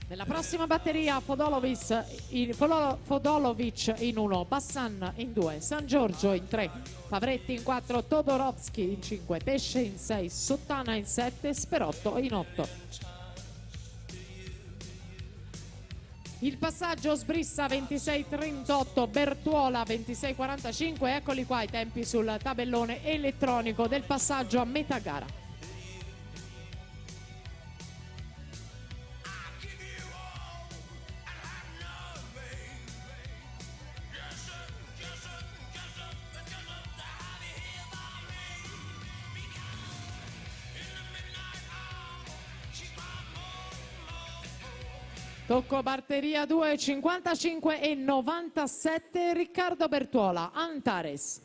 Nella prossima batteria Fodolovic in 1, Bassan in 2, San Giorgio in 3, Favretti in 4, Todorovsky in 5, Pesce in 6, Sottana in 7, Sperotto in 8. Il passaggio Sbrissa 26:38, Bertuola 26:45, eccoli qua i tempi sul tabellone elettronico del passaggio a metà gara. Tocco batteria 2, 55 e 97, Riccardo Bertuola, Antares.